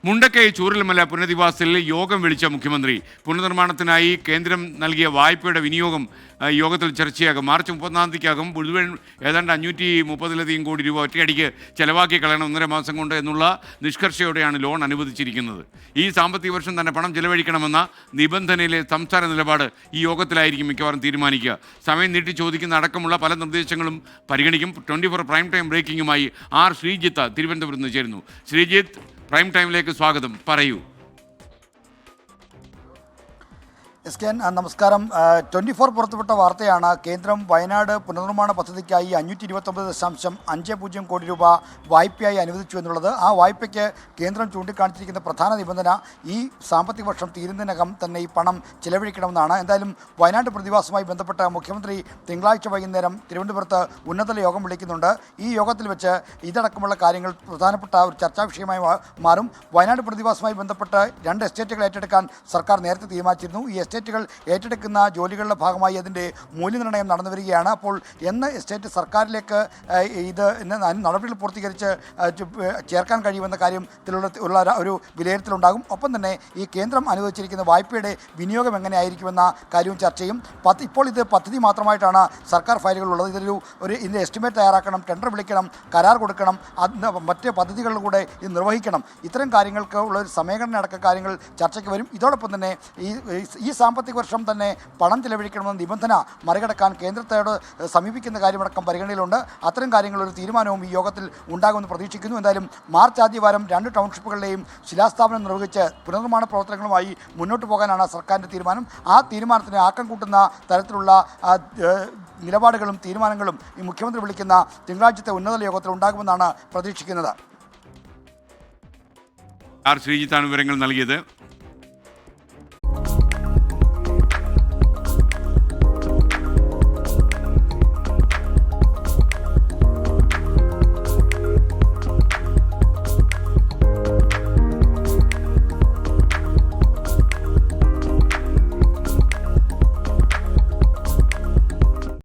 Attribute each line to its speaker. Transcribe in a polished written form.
Speaker 1: മുണ്ടക്കൈ ചൂരൽമല പുനരധിവാസത്തിൽ യോഗം വിളിച്ച മുഖ്യമന്ത്രി പുനർനിർമ്മാണത്തിനായി കേന്ദ്രം നൽകിയ വായ്പയുടെ വിനിയോഗം യോഗത്തിൽ ചർച്ചയാകും. മാർച്ച് 31 തീയതിക്കകം മുഴുവൻ ഏതാണ്ട് 530 കോടി രൂപ ഒറ്റയടിക്ക് ചെലവാക്കി കളയണം 1.5 മാസം കൊണ്ട് എന്നുള്ള നിഷ്കർഷയോടെയാണ് ലോൺ അനുവദിച്ചിരിക്കുന്നത്. ഈ സാമ്പത്തിക വർഷം തന്നെ പണം ചെലവഴിക്കണമെന്ന നിബന്ധനയിലെ സംസ്ഥാന നിലപാട് ഈ യോഗത്തിലായിരിക്കും മിക്കവാറും തീരുമാനിക്കുക. സമയം നീട്ടി ചോദിക്കുന്ന അടക്കമുള്ള പല നിർദ്ദേശങ്ങളും പരിഗണിക്കും. 24 പ്രൈം ടൈം ബ്രേക്കിംഗുമായി ആർ ശ്രീജിത്ത് തിരുവനന്തപുരത്ത് നിന്ന് ചേരുന്നു. ശ്രീജിത്ത്, പ്രൈം ടൈമിലേക്ക് സ്വാഗതം. പറയൂ.
Speaker 2: നമസ്കാരം. 24 പുറത്തുവിട്ട വാർത്തയാണ് കേന്ദ്രം വയനാട് പുനർനിർമ്മാണ പദ്ധതിക്കായി 529.50 കോടി രൂപ വായ്പയായി അനുവദിച്ചു എന്നുള്ളത്. ആ വായ്പയ്ക്ക് കേന്ദ്രം ചൂണ്ടിക്കാണിച്ചിരിക്കുന്ന പ്രധാന നിബന്ധന ഈ സാമ്പത്തിക വർഷം തീരുന്നതിനകം തന്നെ ഈ പണം ചിലവഴിക്കണമെന്നാണ്. എന്തായാലും വയനാട് പ്രതിഭാസവുമായി ബന്ധപ്പെട്ട മുഖ്യമന്ത്രി തിങ്കളാഴ്ച വൈകുന്നേരം തിരുവനന്തപുരത്ത് ഉന്നതതല യോഗം വിളിക്കുന്നുണ്ട്. ഈ യോഗത്തിൽ വെച്ച് ഇതടക്കമുള്ള കാര്യങ്ങൾ പ്രധാനപ്പെട്ട ഒരു ചർച്ചാ വിഷയമായി മാറും. വയനാട് പ്രതിഭാസവുമായി ബന്ധപ്പെട്ട് 2 എസ്റ്റേറ്റുകൾ ഏറ്റെടുക്കാൻ സർക്കാർ നേരത്തെ തീരുമാനിച്ചിരുന്നു. ഈ എസ്റ്റേറ്റുകൾ ഏറ്റെടുക്കുന്ന ജോലികളുടെ ഭാഗമായി അതിൻ്റെ മൂല്യനിർണ്ണയം നടന്നു വരികയാണ്. അപ്പോൾ എന്ന് എസ്റ്റേറ്റ് സർക്കാരിലേക്ക് ഇത് നടപടികൾ പൂർത്തീകരിച്ച് ചേർക്കാൻ കഴിയുമെന്ന കാര്യത്തിലുള്ള ഒരു വിലയിരുത്തലുണ്ടാകും. ഒപ്പം തന്നെ ഈ കേന്ദ്രം അനുവദിച്ചിരിക്കുന്ന വായ്പയുടെ വിനിയോഗം എങ്ങനെയായിരിക്കുമെന്ന കാര്യവും ചർച്ച ചെയ്യും. ഇപ്പോൾ ഇത് പദ്ധതി മാത്രമായിട്ടാണ് സർക്കാർ ഫയലുകളുള്ളത്. ഇതിൻ്റെ എസ്റ്റിമേറ്റ് തയ്യാറാക്കണം, ടെൻഡർ വിളിക്കണം, കരാർ കൊടുക്കണം, മറ്റ് പദ്ധതികളിലൂടെ ഇത് നിർവഹിക്കണം. ഇത്തരം കാര്യങ്ങൾക്ക് ഉള്ള ഒരു സമയഘടന അടക്ക കാര്യങ്ങൾ ചർച്ചയ്ക്ക് വരും. ഇതോടൊപ്പം തന്നെ ഈ സാമ്പത്തിക വർഷം തന്നെ പണം ചെലവഴിക്കണമെന്ന നിബന്ധന മറികടക്കാൻ കേന്ദ്രത്തോട് സമീപിക്കുന്ന കാര്യമടക്കം പരിഗണനയിലുണ്ട്. അത്തരം കാര്യങ്ങൾ ഒരു തീരുമാനവും ഈ യോഗത്തിൽ ഉണ്ടാകുമെന്ന് പ്രതീക്ഷിക്കുന്നു. എന്തായാലും മാർച്ച് ആദ്യവാരം 2 ടൗൺഷിപ്പുകളുടെയും ശിലാസ്ഥാപനം നിർവഹിച്ച് പുനർനിർമ്മാണ പ്രവർത്തനങ്ങളുമായി മുന്നോട്ട് പോകാനാണ് സർക്കാരിൻ്റെ തീരുമാനം. ആ തീരുമാനത്തിന് ആക്കം കൂട്ടുന്ന തരത്തിലുള്ള നിലപാടുകളും തീരുമാനങ്ങളും ഈ മുഖ്യമന്ത്രി വിളിക്കുന്ന തിങ്കളാഴ്ചത്തെ ഉന്നതതല യോഗത്തിൽ ഉണ്ടാകുമെന്നാണ് പ്രതീക്ഷിക്കുന്നത്.
Speaker 1: ആർ ശ്രീജിത്താണ് വിവരങ്ങൾ നൽകിയത്.